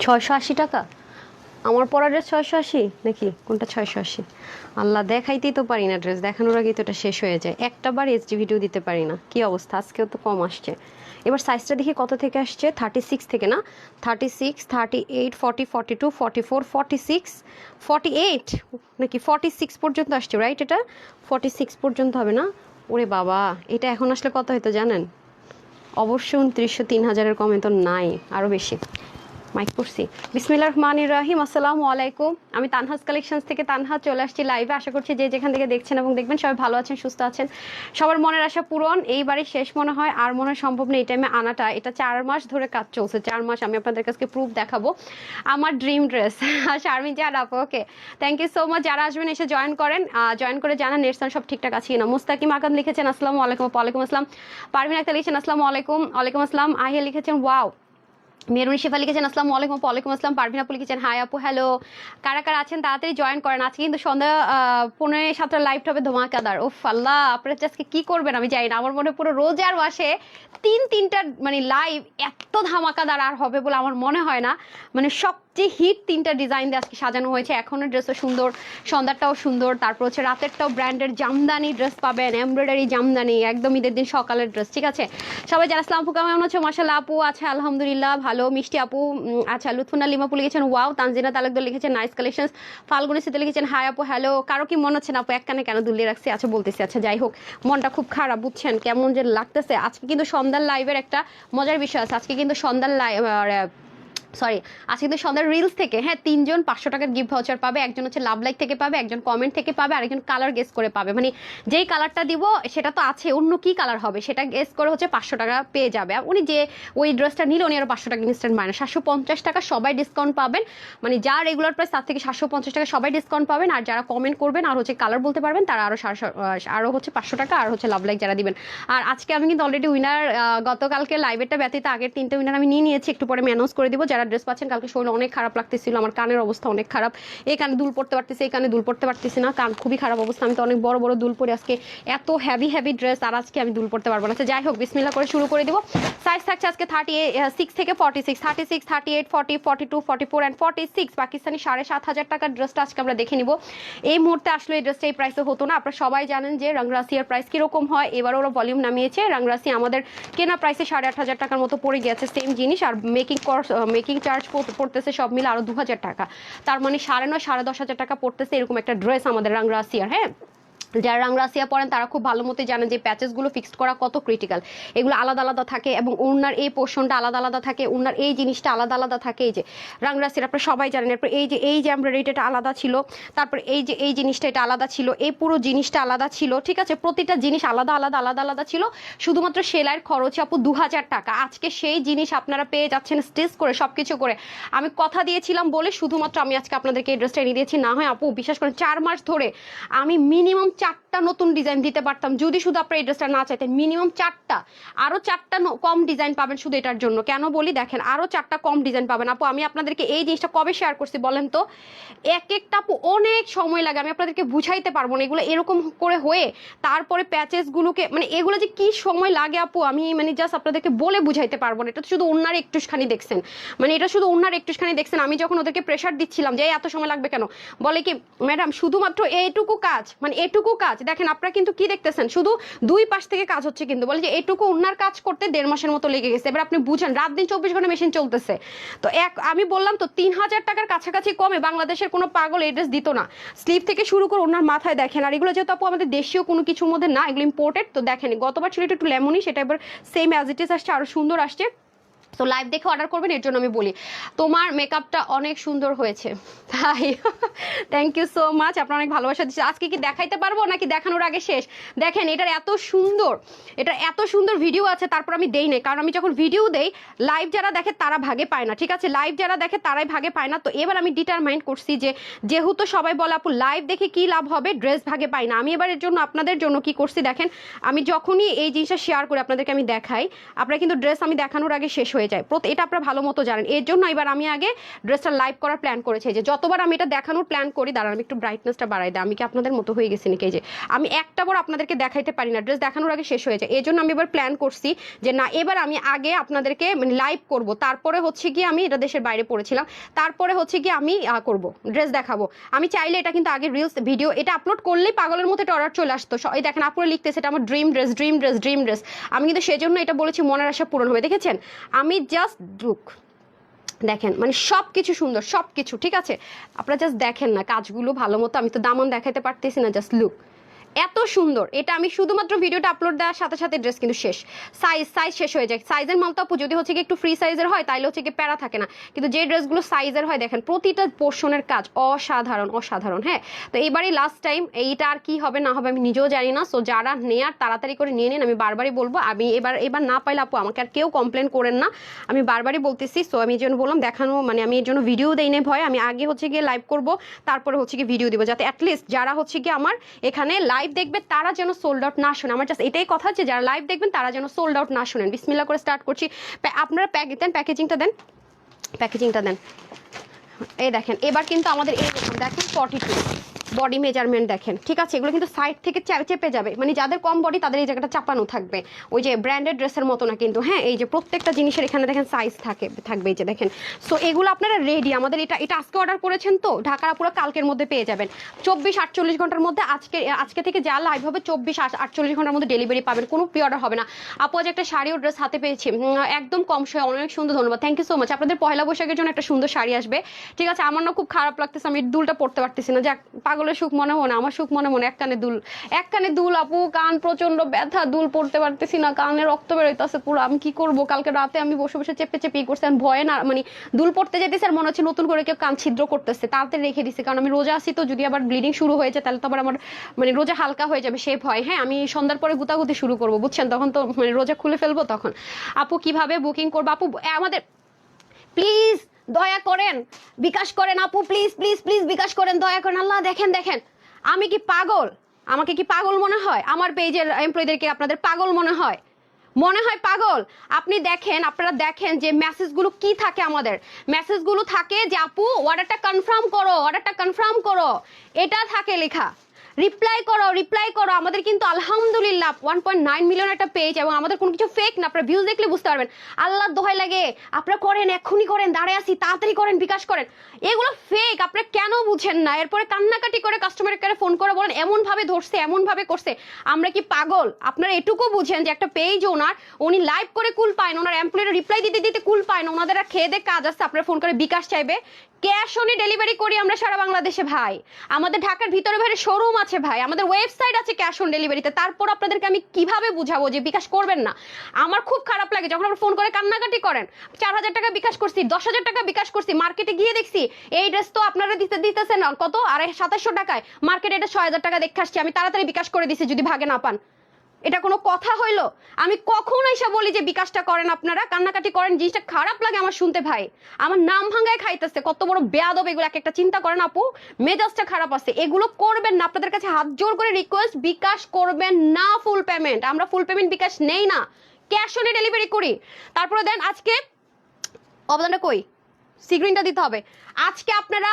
680 টাকা। আমার পরা ড্রেস 680 নাকি কোনটা 680? আল্লাহ, দেখাইতেই তো পারি না ড্রেস, দেখানোর আগেই তো এটা শেষ হয়ে যায়। একটা বার এইচডি ভিডিও দিতে পারি না, কি অবস্থা। আজকেও তো কম আসছে। এবার সাইজটা দেখি কত থেকে আসছে। 36 থেকে না, 36, 38, 40, 42, 44, 46, 48 নাকি 46 পর্যন্ত আসছে, রাইট? এটা 46 পর্যন্ত হবে না? ওরে বাবা, এটা এখন আসলে কত হয়তো জানেন? অবশ্যই 2900, 3000-এর কমে তো নাই, আরও বেশি। মাইক করছি। বিসমিল্লাহির রহমানির রহিম। আসসালামু আলাইকুম। আমি তানহাজ কালেকশনস থেকে তানহা চলে আসছি লাইভে। আশা করছি যে যেখান থেকে দেখছেন এবং দেখবেন সবাই ভালো আছেন, সুস্থ আছেন, সবার মনের আশা পূরণ। এইবারই শেষ মনে হয়, আর মনে হয় সম্ভব নেই এই টাইমে আনাটা। এটা 4 মাস ধরে কাজ চলছে, 4 মাস। আমি আপনাদের কাছে প্রুফ দেখাবো। আমার ড্রিম ড্রেস শারমিন জান আপু, ওকে, থ্যাংক ইউ সো মাচ। যারা আসবেন এসে জয়েন করেন, জয়েন করে জানান নেটসান সব ঠিকঠাক আছে কিনা। মুস্তাকিম আকাম লিখেছেন আসসালামু আলাইকুম। ওয়ালাইকুম আসসালাম। পারভিন আক্তার লিখেছেন আসসালামু আলাইকুম। ওয়ালাইকুম আসসালাম। আহিয়া লিখেছেন ওয়াও। মেরুনি শেফা লিখেছেন আসসালামু আলাইকুম। ওয়ালাইকুম আসসালাম। পারভিন আপু লিখেছেন হাই আপু, হ্যালো। কারা কারা আছেন তাড়াতাড়ি জয়েন করেন। আজকে কিন্তু সন্ধ্যা 5:45 লাইভটা হবে ধমাকাদার। ওফ আল্লাহ, আপনারা আজকে কি করবেন আমি জানি না। আমার মনে পুরো রোজার মাসে তিনটা মানে লাইভ এত ধামাকাদার আর হবে বলে আমার মনে হয় না। মানে সবচেয়ে হিট 3টা ডিজাইন দিয়ে আজকে সাজানো হয়েছে। এখনের ড্রেসও সুন্দর, সন্ধ্যাটাও সুন্দর, তারপর হচ্ছে রাতেরটাও ব্র্যান্ডের জামদানি ড্রেস পাবেন, এমব্রয়ডারি জামদানি, একদম ঈদের দিন সকালের ড্রেস। ঠিক আছে সবাই যারা আসসালামু আলাইকুম, কেমন আছো? মাশাআল্লাহ আপু আছে আলহামদুলিল্লাহ ভালো। মিষ্টি আপু, আচ্ছা। লুৎফুন্না লিমা আপু লিখেছেন ওয়াও। তানজিনা তালুকদার লিখেছেন নাইস কালেকশনস। ফাল্গুনি সিতে লিখেছেন হাই আপু, হ্যালো। কারো কি মনে হচ্ছে না আপু এক কানে কেন দুলিয়ে রাখছি? আচ্ছা বলতেছি। আচ্ছা যাই হোক, মনটা খুব খারাপ বুঝছেন, কেমন যে লাগতেছে। আজকে কিন্তু সন্ধ্যার লাইভের একটা মজার বিষয় আছে। আজকে কিন্তু সন্ধ্যার লাইভ, সরি, আজকে কিন্তু সন্ধ্যার রিলস থেকে, হ্যাঁ, 3জন 500 টাকার গিফট ভাউচার পাবে। একজন হচ্ছে লাভ লাইক থেকে পাবে, একজন কমেন্ট থেকে পাবে, আরেকজন কালার গেস করে পাবে। মানে যেই কালারটা দিব সেটা তো আছে, অন্য কি কালার হবে সেটা গেস করে হচ্ছে 500 টাকা পেয়ে যাবে। উনি যে ওই ড্রেসটা নিল উনি আরো 500 টাকা ইনস্ট্যান্ট মাইনাস 750 টাকা সবাই ডিসকাউন্ট পাবেন। মানে যা রেগুলার প্রাইস তার থেকে 750 টাকা সবাই ডিসকাউন্ট পাবেন। আর যারা কমেন্ট করবেন আর হচ্ছে কালার বলতে পারবেন তারা আরো হচ্ছে 500 টাকা, আর হচ্ছে লাভ লাইক যারা দিবেন। আর আজকে আমি কিন্তু অলরেডি উইনার, গতকালকে লাইভেরটা ব্যতীত আগের 3টে উইনার আমি নিয়ে নিয়েছি। একটু পরে আমি অ্যানাউন্স করে দিব। যারা ড্রেস পাচ্ছেন, কালকে শরীর অনেক খারাপ লাগতেছিল, আমার কানের অবস্থা অনেক খারাপ। এই কানে দুল পড়তে পারতেছি, এই কানে দুল পড়তে পারতেছি না, কান খুবই খারাপ অবস্থা। আমি তো অনেক বড় বড় দুল পরে আজকে, এত হেভি ড্রেস, আর আজকে আমি দুল পড়তে পারবো না। যাই হোক, বিসমিল্লাহ করে শুরু করে দিব। সাইজ থাকছে আজকে 36 থেকে 46, 36, 38, 40, 42, 44 অ্যান্ড 46। পাকিস্তানি 7,500 টাকার ড্রেসটা আজকে আমরা দেখে নিব। এই মুহূর্তে আসলে এই ড্রেসটা এই প্রাইসে হতো না। আপনারা সবাই জানেন যে রাংরাসিয়ার প্রাইস কিরকম হয়। এবার ওরা ভলিউম নামিয়েছে। রাংরাসি আমাদের কেনা প্রাইসে 8,500 টাকার মতো পড়ে গিয়েছে সেম জিনিস। আর মেকিং চার্জ পড়তেছে সব মিলে আরো 2000 টাকা। তার মানে 9,500, 10,500 টাকা পড়তেছে এরকম একটা ড্রেস আমাদের রাংরাসিয়ার। হ্যাঁ, যারা রাংরাসিয়া পড়েন তারা খুব ভালো মতো জানেন যে প্যাচেসগুলো ফিক্সড করা কত ক্রিটিক্যাল। এগুলো আলাদা আলাদা থাকে এবং ওনার এই পোর্শনটা আলাদা আলাদা থাকে, ওনার এই জিনিসটা আলাদা আলাদা থাকে। এই যে রাংরাসিয়ার আপনারা সবাই জানেন। এরপর এই যে এমব্রয়ডারিটা আলাদা ছিল, তারপর এই জিনিসটা এটা আলাদা ছিল, এই পুরো জিনিসটা আলাদা ছিল। ঠিক আছে, প্রতিটা জিনিস আলাদা আলাদা আলাদা আলাদা ছিল। শুধুমাত্র সেলাইয়ের খরচ আপু 2000 টাকা। আজকে সেই জিনিস আপনারা পেয়ে যাচ্ছেন স্টিচ করে, সবকিছু করে। আমি কথা দিয়েছিলাম বলে শুধুমাত্র আমি আজকে আপনাদেরকে এই ড্রেসটা এনে দিয়েছি। না হয় আপু বিশ্বাস করেন 4 মাস ধরে আমি মিনিমাম 4টা নতুন ডিজাইন দিতে পারতাম যদি শুধু আপনারা এই ড্রেসটা না চাইতেন। মিনিমাম 4টা, আরো 4টা কম ডিজাইন পাবেন শুধু এটার জন্য। কেন বলি দেখেন, আরো 4টা কম ডিজাইন পাবেন। আপু আমি আপনাদেরকে এই জিনিসটা কবে শেয়ার করছি বলেন তো? এক একটা আপু অনেক সময় লাগে, আমি আপনাদেরকে বুঝাইতে পারবো না। এগুলো এরকম করে হয়ে তারপরে প্যাচেস গুলোকে, মানে এগুলো যে কি সময় লাগে আপু আমি মানে জাস্ট আপনাদেরকে বলে বুঝাইতে পারবো না। এটা তো শুধু ওনার একটুখানি দেখছেন, মানে এটা শুধু ওনার একটুখানি দেখছেন। আমি যখন ওদেরকে প্রেশার দিচ্ছিলাম যে এত সময় লাগবে কেন, বলে কি ম্যাডাম শুধুমাত্র এইটুকু কাজ, মানে এটুকু কাজ। দেখেন আপনারা কিন্তু কি দেখতেছেন, শুধু দুই পাশ থেকে কাজ হচ্ছে, কিন্তু বলে যে এটুকু ওনার কাজ করতে 1.5 মাসের মতো লেগে গেছে। এবার আপনি বুঝেন রাত দিন 24 ঘন্টা মেশিন চলতেছে। তো আমি বললাম তো 3000 টাকার কাছাকাছি কমে বাংলাদেশের কোনো পাগল এই ড্রেস দিত না। স্লিভ থেকে শুরু করে ওনার মাথায় দেখেন। আর এগুলো যেহেতু আপু আমাদের দেশীয় কোনো কিছুর মধ্যে না, এগুলো ইম্পোর্টেড। তো দেখেন গতবার ছিল একটু লেমনি, সেটা এবার সেম অ্যাজ ইট ইজ আসছে, আরো সুন্দর আসছে। তো লাইভ দেখে অর্ডার করবেন। এর জন্য আমি বলি তোমার মেকআপটা অনেক সুন্দর হয়েছে। তাই থ্যাংক ইউ সো মাচ, আপনার অনেক ভালোবাসা দিচ্ছে। আজকে কি দেখাইতে পারবো নাকি দেখানোর আগে শেষ? দেখেন এটার এত সুন্দর ভিডিও আছে, তারপর আমি দেই নাই, কারণ আমি যখন ভিডিও দেই লাইভ যারা দেখে তারা ভাগে পায় না। ঠিক আছে, লাইভ যারা দেখে তারাই ভাগে পায় না। তো এবার আমি ডিটারমাইন্ড করছি যে যেহেতু সবাই বলে আপু লাইভ দেখে কি লাভ হবে, ড্রেস ভাগে পাই না। আমি এবার এর জন্য আপনাদের জন্য কি করছি দেখেন, আমি যখনই এই জিনিসটা শেয়ার করি আপনাদেরকে আমি দেখাই, আপনারা কিন্তু ড্রেস আমি দেখানোর আগে শেষ হয়ে হয়ে যায়, এটা আপনারা ভালো মতো জানেন। এর জন্য এবার আমি আগে ড্রেসটা লাইভ করার প্ল্যান করেছি, যে যতবার আমি এটা দেখানোর প্ল্যান করি, দাঁড়ান আমি একটু ব্রাইটনেসটা বাড়াই দিই, আমি কি আপনাদের মতো হয়ে গেছি নাকি? এই যে আমি একটা বার আপনাদেরকে দেখাইতে পারি না, ড্রেস দেখানোর আগে শেষ হয়ে যায়। এই জন্য আমি এবার প্ল্যান করছি যে না, এবার আমি আগে আপনাদেরকে মানে লাইভ করব, তারপরে হচ্ছে কি আমি এটা দেশের বাইরে পড়েছিলাম, তারপরে হচ্ছে কি আমি করব ড্রেস দেখাবো। আমি চাইলে এটা কিন্তু আগে রিলস ভিডিও এটা আপলোড করলেই পাগলের মতো এটা অর্ডার চলে আসতো। এই দেখেন আপুরা লিখতেছে এটা আমার dream dress, dream dress, dream dress. আমি কিন্তু সেজন্য এটা বলেছি মনের আশা পূরণ হবে। দেখেছেন আমি জাস্ট লুক দেখেন, মানে সব কিছু সুন্দর, সব কিছু ঠিক আছে, আপনারা জাস্ট দেখেন না কাজগুলো ভালো মতো। আমি তো দামন দেখাতে পারতেছি না, জাস্ট লুক এত সুন্দর। এটা আমি শুধুমাত্র ভিডিওটা আপলোড দেওয়ার সাথে সাথে ড্রেস কিন্তু শেষ, সাইজ শেষ হয়ে যায়। সাইজের মাল তো আপু যদি হচ্ছে কি একটু ফ্রি সাইজের হয় তাইলে হচ্ছে কি প্যারা থাকে না, কিন্তু যে ড্রেসগুলো সাইজের হয় দেখেন প্রতিটা পোর্শনের কাজ অসাধারণ অসাধারণ। হ্যাঁ, তো এইবারই লাস্ট টাইম, এইটা আর কি হবে না হবে আমি নিজেও জানি না। সো যারা নেয়ার তাড়াতাড়ি করে নিয়ে নিন, আমি বারবারই বলবো। আমি এবার না পাইলে আপু আমাকে আর কেউ কমপ্লেন করেন না, আমি বারবারই বলতেছি। সো আমি এই জন্য বললাম দেখানো, মানে আমি এর জন্য ভিডিও দেই না ভয়, আমি আগে হচ্ছে গিয়ে লাইভ করব, তারপরে হচ্ছে কি ভিডিও দিব, যাতে অ্যাটলিস্ট যারা হচ্ছে কি আমার এখানে লাইভ দেখবে তারা যেন সোল্ড আউট না শুনে। আমার জাস্ট এটাই কথা, যে যারা লাইভ দেখবেন তারা যেন সোল্ড আউট না শুনেন। বিসমিল্লাহ করে স্টার্ট করছি। আপনারা প্যাকেজিংটা দেন, প্যাকেজিংটা দেন। এই দেখেন এবার কিন্তু আমাদের এই দেখেন 42 বডি মেজারমেন্ট দেখেন, ঠিক আছে, এগুলো কিন্তু সাইড থেকে চেপে যাবে, মানে যাদের কম বডি তাদের এই জায়গাটা চাপানো থাকবে, ওই যে ব্র্যান্ডেড ড্রেসের মতো না কিন্তু। হ্যাঁ, এই যে প্রত্যেকটা জিনিসের এখানে দেখেন সাইজ থাকবে, এই যে দেখেন। সো এগুলো আপনারা রেডি, আমাদের এটা আজকে অর্ডার করেছেন তো ঢাকার পুরো কালকের মধ্যে পেয়ে যাবেন, 24-48 ঘন্টার মধ্যে। আজকে থেকে যা লাইভ হবে 24-48 ঘন্টার মধ্যে ডেলিভারি পাবেন, কোনো প্রি অর্ডার হবে না। আপু আজ একটা শাড়ি ও ড্রেস হাতে পেয়েছি, একদম কম সময়ে, অনেক সুন্দর, ধন্যবাদ, থ্যাংক ইউ সো মাচ। আপনাদের পয়লা বৈশাখের জন্য একটা সুন্দর শাড়ি আসবে, ঠিক আছে। আমার না খুব খারাপ লাগতেছে, আমি দুলটা পড়তে পারতেছি না, যাক পাগলের সুখ মনে মনে, আমার সুখ মনে মনে। এক কানে দুল আপু, কান প্রচন্ড ব্যথা, দুল পড়তে পারতেছি না, কানে রক্ত বেরোইতেছে পুরো। আমি কি করব? কালকে রাতে আমি বসে বসে চেপে করছি, আমি ভয়ে না মানে দুল পড়তে যেতেছি আর মনে হচ্ছে নতুন করে কেউ কান ছিদ্র করতেছে, তাড়াতাড়ি রেখে দিছি, কারণ আমি রোজা আছি তো, যদি আবার ব্লিডিং শুরু হয়ে যায় তাহলে তো আবার আমার মানে রোজা হালকা হয়ে যাবে, সে ভয়। হ্যাঁ, আমি সন্ধ্যার পরে গুতাগুতি শুরু করবো, বুঝছেন, তখন তো মানে রোজা খুলে ফেলবো তখন। আপু কিভাবে বুকিং করবো? আপু আমাদের প্লিজ দয়া করেন বিকাশ করেন আপু, প্লিজ প্লিজ প্লিজ বিকাশ করেন, দয়া করেন। আল্লাহ দেখেন আমি কি পাগল? আমাকে কি পাগল মনে হয়? আমার পেজের এমপ্লয়ীদেরকে আপনাদের পাগল মনে হয় পাগল? আপনি দেখেন, আপনারা দেখেন যে মেসেজগুলো কি থাকে, আমাদের মেসেজগুলো থাকে যে আপু অর্ডারটা কনফার্ম করো, এটা থাকে লেখা, রিপ্লাই করো। আমাদের কিন্তু আলহামদুলিল্লাহ 1.9 মিলিয়ন একটা পেজ, এবং আমাদের কোনো কিছু ফেক না, আপনারা ভিউজ দেখলে বুঝতে পারবেন। আল্লাহর দোহাই লাগে আপনারা করেন, এক্ষুনি করেন, দাঁড়ায় আছি, তাড়াতাড়ি করেন, বিকাশ করেন। এগুলো ফেক, আপনারা কেন বুঝেন না? এরপরে কান্নাকাটি করে কাস্টমার কেয়ারে ফোন করে বলেন এমন ভাবে ধরছে, এমন ভাবে করছে। আমরা কি পাগল? আপনারা এটুকু বুঝেন যে একটা পেজ ওনার, উনি লাইভ করে কুল পায় না, ওনার এমপ্লয়িরা রিপ্লাই দিতে কুল পায় না, ওনাদের আর খেয়ে দেয়ে কাজ আছে, আপনারা ফোন করে বিকাশ চাইবে। ক্যাশ অনে ডেলিভারি করি আমরা সারা বাংলাদেশে ভাই, আমাদের ঢাকার ভিতরে বাইরে শোরুম আছে ভাই, আমাদের ওয়েবসাইট আছে ক্যাশ অন ডেলিভারিতে। তারপর আপনাদেরকে আমি কিভাবে বুঝাবো যে বিকাশ করবেন না? আমার খুব খারাপ লাগে যখন আপনারা ফোন করে কান্নাকাটি করেন। 4,000 টাকা বিকাশ করছি, 10,000 টাকা বিকাশ করছি, মার্কেটে গিয়ে দেখছি এই ড্রেস তো আপনারা দিতেছেন কত, আরে 2700 টাকায়, মার্কেটে এটা 6,000 টাকা দেখে আসছি, আমি তাড়াতাড়ি বিকাশ করে দিছি যদি ভাগে না পান। এটা কোনো কথা হইলো? আমি কখন এসে বলি যে বিকাশটা করেন, আপনারা কান্নাকাটি করেন, জিনিসটা খারাপ লাগে আমার শুনতে ভাই। আমার নাম ভাঙ্গায় খাইতেছে, কত বড় বেয়াদব এগুলো, একটা চিন্তা করেন আপু, মেজাজটা খারাপ আছে। এগুলো করবেন না, আপনাদের কাছে হাত জোর করে রিকোয়েস্ট, বিকাশ করবেন না ফুল পেমেন্ট। আমরা ফুল পেমেন্ট বিকাশ নেই না, ক্যাশ অনে ডেলিভারি করি। তারপরে দেন আজকে অবদানটা কই, সিগ্রিনটা দিতে হবে। আজকে আপনারা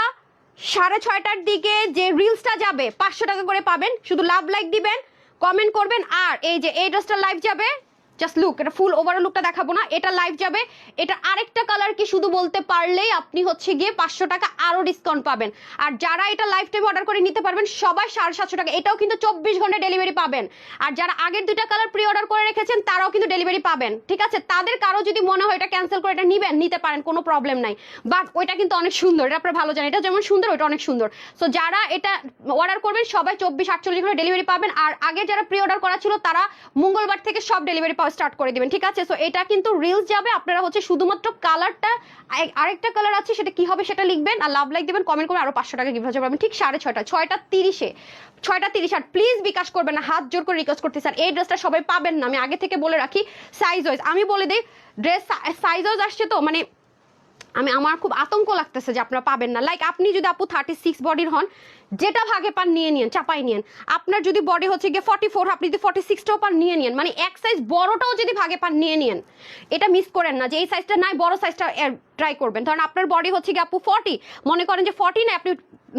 6:30টার দিকে যে রিলসটা যাবে 500 টাকা করে পাবেন, শুধু লাভ লাইক দিবেন, কমেন্ট করবেন। আর এই যে এই ড্রেসটা লাইভ যাবে, জাস্ট লুক, এটা ফুল ওভারঅল লুকটা দেখাবো না, এটা লাইভ যাবে। এটা আরেকটা কালার কি শুধু বলতে পারলেই আপনি হচ্ছে গিয়ে 500 টাকা আরো ডিসকাউন্ট পাবেন। আর যারা এটা লাইভ টাইম অর্ডার করে নিতে পারবেন সবাই 750 টাকা, এটাও কিন্তু 24 ঘন্টা ডেলিভারি পাবেন। আর যারা আগের দুইটা কালার প্রি অর্ডার করে রেখেছেন তারাও কিন্তু ডেলিভারি পাবেন, ঠিক আছে। তাদের কারো যদি মনে হয় এটা ক্যান্সেল করে এটা নিতে পারেন, কোনো প্রবলেম নাই। বাট ওইটা কিন্তু অনেক সুন্দর, এটা আপনারা ভালো জানেন, এটা যেমন সুন্দর ওইটা অনেক সুন্দর। সো যারা এটা অর্ডার করবেন সবাই 24-48 ঘন্টা ডেলিভারি পাবেন। আর আগে যারা প্রি অর্ডার করা ছিল তারা মঙ্গলবার থেকে সব ডেলিভারি পাওয়া স্টার্ট করে দিবেন, ঠিক আছে। সো এটা কিন্তু রিলস যাবে, আপনারা হচ্ছে শুধুমাত্র কালারটা, আরেকটা কালার আছে সেটা কি হবে সেটা লিখবেন আর লাভ লাইক দিবেন, কমেন্ট করবেন, আরো 500 টাকা গিফট পাবেন, ঠিক 6:30 6:30 আর প্লিজ বিকাশ করবেন না, হাত জোর করে রিকোয়েস্ট করতেছি। আর এই ড্রেসটা সবাই পাবেন না, আমি আগে থেকে বলে রাখি, সাইজ ওয়াইজ আমি বলে দিই, ড্রেস সাইজ ওয়াইজ আসছে তো, মানে আমার খুব আতঙ্ক লাগতেছে যে আপনারা পাবেন না। লাইক আপনি যদি আপু 36 বডির হন, যেটা ভাগে পান নিয়ে নিন, চাপাই নিন। আপনার যদি বডি হচ্ছে গিয়ে 44, আপনি যদি 46টাও পান নিয়ে নিন, মানে এক সাইজ বড়টাও যদি ভাগে পান নিয়ে নিন। এটা মিস করেন না যে এই সাইজটা নাই, বড় সাইজটা ট্রাই করবেন। ধরেন আপনার বডি হচ্ছে গিয়ে আপু 40, মনে করেন যে 40 না, আপনি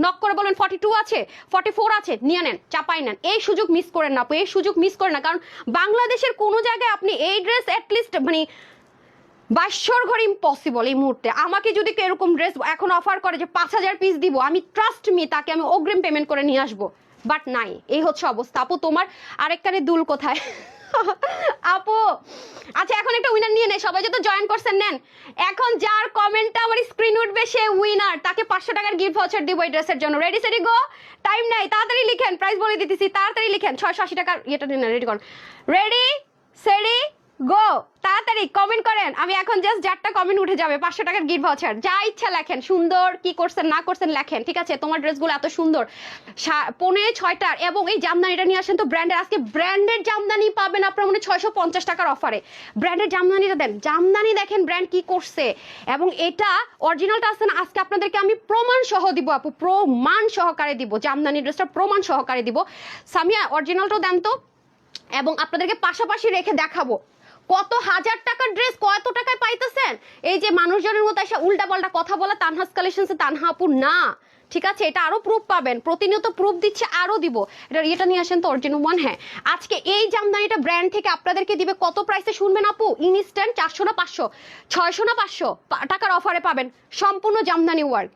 নক করে বলেন 42 আছে, 44 আছে, নিয়ে নেন, চাপাই নেন। এই সুযোগ মিস করেন না আপু, এই সুযোগ মিস করেন না। কারণ বাংলাদেশের কোনো জায়গায় আপনি এই ড্রেস অ্যাটলিস্ট মানে 2200 ঘরে ইম্পসিবল এই মুহূর্তে। আমাকে যদি এরকম ড্রেস এখন অফার করে যে 5000 পিস দিব, আমি ট্রাস্ট মি তাকে আমি অগ্রিম পেমেন্ট করে নিয়ে আসবো, বাট নাই, এই হচ্ছে অবস্থা। আপু তোমার আরেক কানে দুল কোথায়? আপু আচ্ছা এখন একটা উইনার নিয়ে নেয়, সবাই যত জয়েন করছেন নেন। এখন যার কমেন্টটা আমার স্ক্রিন উঠবে সে উইনার, তাকে 500 টাকার গিফট ভাউচার দিব এই ড্রেসের জন্য। রেডি সেডি গো, টাইম নাই, তাড়াতাড়ি লিখেন, প্রাইস বলে দিতেছি, তাড়াতাড়ি লিখেন। 680 টাকার ইয়েটা নিন, রেডি করুন, রেডি সেডি গো, তাড়াতাড়ি কমেন্ট করেন। আমি এখন জাস্ট যারটা কমেন্ট উঠে যাবে 500 টাকার গিফট ভাউচার, যা ইচ্ছা লেখেন, সুন্দর কি করছেন না করছেন লেখেন, ঠিক আছে? তোমার ড্রেসগুলো এত সুন্দর, 5:45 এবং এই জামদানিটা নিয়ে আসেন তো ব্র্যান্ডের। আজকে ব্র্যান্ডের জামদানি পাবেন আপনার মনে 650 টাকার অফারে। ব্র্যান্ডের জামদানিটা দেন, জামদানি দেখেন ব্র্যান্ড কি করছে। এবং এটা অরিজিনালটা আছে না, আজকে আপনাদেরকে আমি প্রমাণ সহ দিব আপু, প্রমাণ সহকারে দিব, জামদানি ড্রেসটা প্রমাণ সহকারে দিব। সামিয়া অরিজিনালটাও দেন তো, এবং আপনাদেরকে পাশাপাশি রেখে দেখাবো কত হাজার টাকার ড্রেস কত টাকায় পাইতেছেন। এই যে মানুষজনের মতো এসে উল্টা পাল্টা কথা বলা তানহাস কালেকশনসে তানহা আপু না, ঠিক আছে? এটা আরো প্রুফ পাবেন, প্রতিনিয়ত প্রুফ দিচ্ছে, আরো দিব। এটা নিয়ে আসেন তো অরিজিনাল ওয়ান। হ্যাঁ আজকে এই জামদানিটা ব্র্যান্ড থেকে আপনাদেরকে দিবে কত প্রাইসে শুনবেন আপু? ইনস্ট্যান্ট 400 না 500, 600 না 500 টাকার অফারে পাবেন সম্পূর্ণ জামদানি ওয়ার্ক।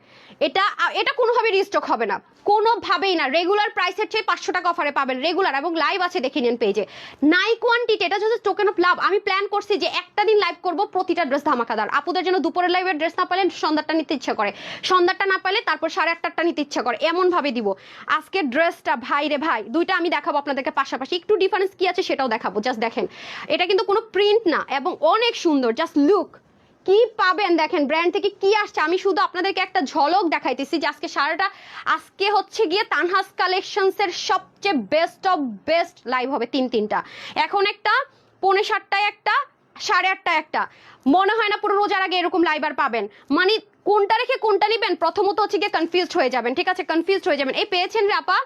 এটা কোনোভাবে রিস্টক হবে না, কোনোভাবেই না। রেগুলার প্রাইসের চেয়ে 500 টাকা অফারে পাবেন রেগুলার, এবং লাইভ আছে দেখে নিন পেজে। নাই কোয়ান্টিটি, এটা হচ্ছে টোকেন অফ লাভ। আমি প্ল্যান করছি যে একটা দিন লাইভ করব, প্রতিটা ড্রেস ধামাকাদার। আপুদের জন্য দুপুরের লাইভের ড্রেস না পেলে সন্ধ্যাটা নিতে ইচ্ছা করে, সন্ধ্যাটা না পেলে তারপর 8:30টা নিতে ইচ্ছা করে, এমন ভাবে দিব। আজকে ড্রেসটা ভাই রে ভাই, দুইটা আমি দেখাবো আপনাদেরকে পাশাপাশি, একটু ডিফারেন্স কি আছে সেটাও দেখাবো। জাস্ট দেখেন, এটা কিন্তু কোনো প্রিন্ট না এবং অনেক সুন্দর। জাস্ট লুক কি পাবেন দেখেন, ব্র্যান্ড থেকে কি আসছে। আমি শুধু আপনাদেরকে একটা ঝলক দেখাইতেছি যে আজকে সারাটা, আজকে হচ্ছে গিয়ে তানহাস কালেকশনস এর সবচেয়ে বেস্ট অফ বেস্ট লাইভ হবে তিনটা। এখন একটা 7:45 একটা, 8:30 একটা, মনে হয় না পুরো রোজার আগে এরকম লাইভ আর পাবেন। মানে কোনটা রেখে কোনটা নিবেন প্রথমত হচ্ছে গিয়ে কনফিউজড হয়ে যাবেন, ঠিক আছে? কনফিউজড হয়ে যাবেন। এই পেয়েছেন রে আপা,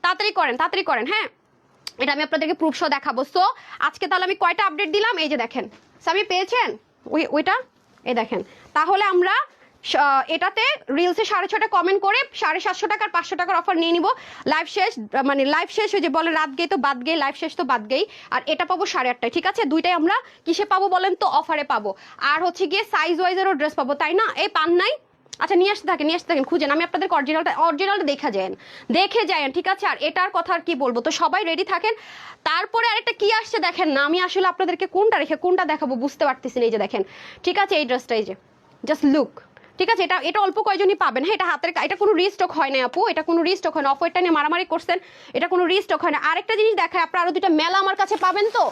তাড়াতাড়ি করেন। হ্যাঁ এটা আমি আপনাদেরকে প্রুফ সহ দেখাবো। সো আজকে তাহলে আমি কয়টা আপডেট দিলাম, এই যে দেখেন। আমি পেয়েছেন ওইটা, এই দেখেন। তাহলে আমরা এটাতে রিলসে 650 কমেন্ট করে 750 টাকার 500 টাকার অফার নিয়ে নিব। লাইভ শেষ, মানে লাইভ শেষ হয়ে যে বলে রাত গেই তো বাদ গেই, লাইভ শেষ তো বাদ গেই। আর এটা পাবো 8:30টায়, ঠিক আছে? দুইটাই আমরা কিসে পাবো বলেন তো? অফারে পাবো। আর হচ্ছে গিয়ে সাইজ ওয়াইজেরও ড্রেস পাবো, তাই না? এই পান নাই? আচ্ছা নিয়ে আসতে থাকেন, খুঁজেন। আমি আপনাদেরকে অরিজিনালটা দেখে যান, ঠিক আছে? আর এটার কথা আর কি বলবো, তো সবাই রেডি থাকেন। তারপরে আরেকটা কি আসছে দেখেন না, আমি আসলে আপনাদেরকে কোনটা রেখে কোনটা দেখাবো বুঝতে পারতেছি না। এই যে দেখেন, ঠিক আছে? এই ড্রেসটা, এই যে জাস্ট লুক, ঠিক আছে? এটা অল্প কয়জনই পাবেন। হ্যাঁ এটা হাতের, এটা কোনো রিস্টক হয় না আপু, এটা কোনো রিস্টক হয় না। অফারটা নিয়ে মারামারি করছেন, এটা কোনো রিস্টক হয় না। আরেকটা জিনিস দেখায়, আপনারা আরো দুটো মেলা আমার কাছে পাবেন। তো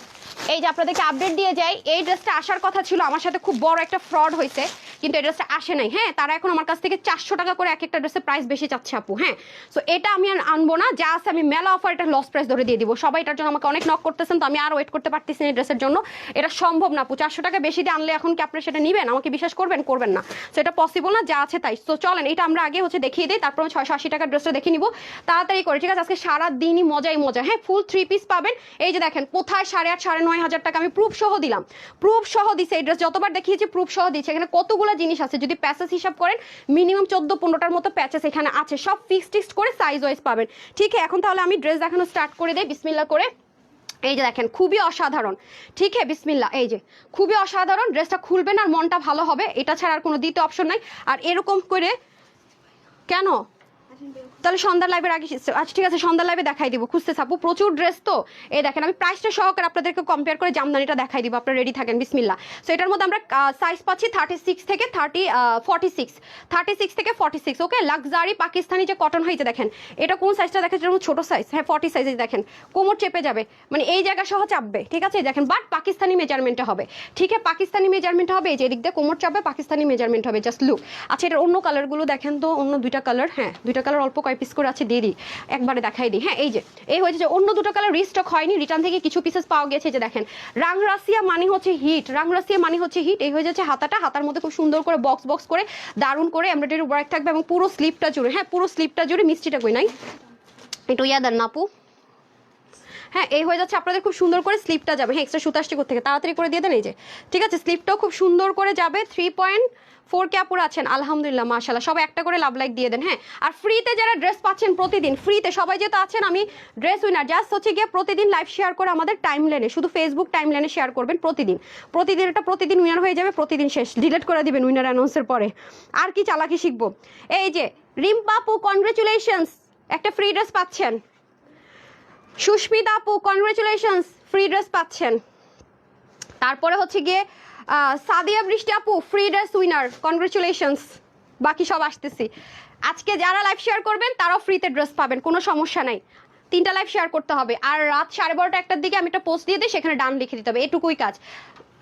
এই যে আপনাদেরকে আপডেট দিয়ে যাই, এই ড্রেসটা আসার কথা ছিল, আমার সাথে খুব বড় একটা ফ্রড হয়েছে, কিন্তু এই ড্রেসটা আসে নাই। হ্যাঁ তারা এখন আমার কাছ থেকে 400 টাকা করে এক একটা ড্রেসের প্রাইস বেশি চাচ্ছে আপু। হ্যাঁ সো এটা আমি আর আনবো না, যা আছে আমি মেলা অফার এটা লস প্রাইস ধরে দিয়ে দিব। সবাই এটার জন্য আমাকে অনেক নক করতেছেন, তো আমি আর ওয়েট করতে পারতেছি না এই ড্রেসের জন্য। এটা সম্ভব না আপু, 400 টাকা বেশি দিয়ে আনলে এখন কি আপনারা সেটা নিবেন? আমাকে বিশ্বাস করবেন না। সো এটা পসিবল না, যা আছে তাই। তো চলেন এটা আমরা আগে হচ্ছে দেখিয়ে দিই, তারপর 680 টাকার ড্রেসটা দেখে নিব তাড়াতাড়ি করে, ঠিক আছে? আজকে সারা দিনই মজাই মজা। হ্যাঁ ফুল 3 পিস পাবেন। এই যে দেখেন কোথায় 8,500 9,500 টাকা, আমি প্রুফ সহ দিলাম, প্রুফ সহ দিছে। এই ড্রেস যতবার দেখিয়েছি প্রুফ সহ দিচ্ছে। এখানে কতগুলো জিনিস আছে, যদি প্যাচেস হিসাব করেন মিনিমাম 14-15টার মতো প্যাচেস এখানে আছে, সব ফিক্সড করে সাইজ ওয়াইজ পাবেন, ঠিক আছে? এখন তাহলে আমি ড্রেস দেখানো স্টার্ট করে দেই বিসমিল্লাহ করে। এই যে দেখেন খুবই অসাধারণ, ঠিক আছে? বিসমিল্লাহ। এই যে খুবই অসাধারণ, ড্রেসটা খুলবেন আর মনটা ভালো হবে, এটা ছাড়া আর কোনো দ্বিতীয় অপশন নাই। আর এরকম করে কেন তাহলে সন্ধ্যার লাইভের আগে, আচ্ছা ঠিক আছে সন্ধ্যার লাইভে দেখাই দিব। খুঁজতে আপু প্রচুর ড্রেস, তো এই দেখেন আমি প্রাইসটা সহকারে আপনাদেরকে কম্পেয়ার করে জামদানিটা দেখাই দিব, আপনারা রেডি থাকেন। বিসমিল্লাহ। সো এটার মধ্যে আমরা সাইজ পাচ্ছি 36 থেকে 36 থেকে 46। ওকে লাক্সারি পাকিস্তানি যে কটন হয়েছে দেখেন, এটা কোন সাইজটা দেখেন? এটা ছোট সাইজ, হ্যাঁ 40 সাইজে দেখেন কোমর চেপে যাবে, মানে এই জায়গা সহ চাপবে, ঠিক আছে? দেখেন বাট পাকিস্তানি মেজারমেন্টে হবে, ঠিক আছে? পাকিস্তানি মেজারমেন্ট হবে, এই যে এদিক দিয়ে কোমর চাপবে, পাকিস্তানি মেজারমেন্ট হবে। Just look. আচ্ছা এটার অন্য কালারগুলো দেখেন তো, অন্য দুইটা কালার, হ্যাঁ দুইটা কালার কালার অল্প কয় পিস করে আছে দিয়ে দিই, একবারে দেখাই দিই। হ্যাঁ, এই হয়েছে যে অন্য দুটো কালার রিস্টক হয়নি, রিটার্ন থেকে কিছু পিসেস পাওয়া গেছে। যে দেখেন রাংরাসিয়া মানে হচ্ছে হিট, রাংরাসিয়া মানে হচ্ছে হিট। এই হয়ে যাচ্ছে হাতাটা, হাতার মধ্যে খুব সুন্দর করে বক্স বক্স করে দারুণ করে এমব্রয়ডারি ওয়ার্ক থাকবে এবং পুরো স্লিপটা জুড়ে, হ্যাঁ পুরো স্লিপটা জুড়ে। মিষ্টিটা কই নাই, একটু ইয়া দেন না আপু। হ্যাঁ, এই হয়ে যাচ্ছে আপনাদের খুব সুন্দর করে স্লিপটা যাবে। হ্যাঁ, এক্সট্রা সুতা আসছে কোথেকে, তাড়াতাড়ি করে দিয়ে দেন। এই যে ঠিক আছে, স্লিপটাও খুব সুন্দর করে যাবে। 3.4 কে আপুরা আছেন, আলহামদুলিল্লাহ মাশাআল্লাহ, সবাই একটা করে লাভ লাইক দিয়ে দেন। হ্যাঁ, আর ফ্রিতে যারা ড্রেস পাচ্ছেন প্রতিদিন, ফ্রিতে সবাই যেটা আছেন, আমি ড্রেস উইনার জাস্ট হচ্ছে গিয়ে প্রতিদিন লাইভ শেয়ার করে আমাদের টাইম লাইনে, শুধু ফেসবুক টাইম লাইনে শেয়ার করবেন প্রতিদিন। প্রতিদিন এটা প্রতিদিন উইনার হয়ে যাবে, প্রতিদিন শেষ, ডিলিট করে দিবেন উইনার অ্যানাউন্সের পরে। আর কি চালাকি শিখবো। এই যে রিম্পা আপু কনগ্রেচুলেশনস, একটা ফ্রি ড্রেস পাচ্ছেন। সুস্মিতা আপু কনগ্রেচুলেশনস, ফ্রি ড্রেস পাচ্ছেন। তারপরে হচ্ছে গিয়ে সাদিয়া বৃষ্টি আপু ফ্রি ড্রেস উইনার, কনগ্রেচুলেশনস। বাকি সব আসতেছি। আজকে যারা লাইভ শেয়ার করবেন তারাও ফ্রিতে ড্রেস পাবেন, কোনো সমস্যা নাই। 3টা লাইভ শেয়ার করতে হবে, আর রাত 12:30 1টার দিকে আমি একটা পোস্ট দিয়ে দিই, সেখানে ডান লিখে দিতে হবে, এটুকুই কাজ।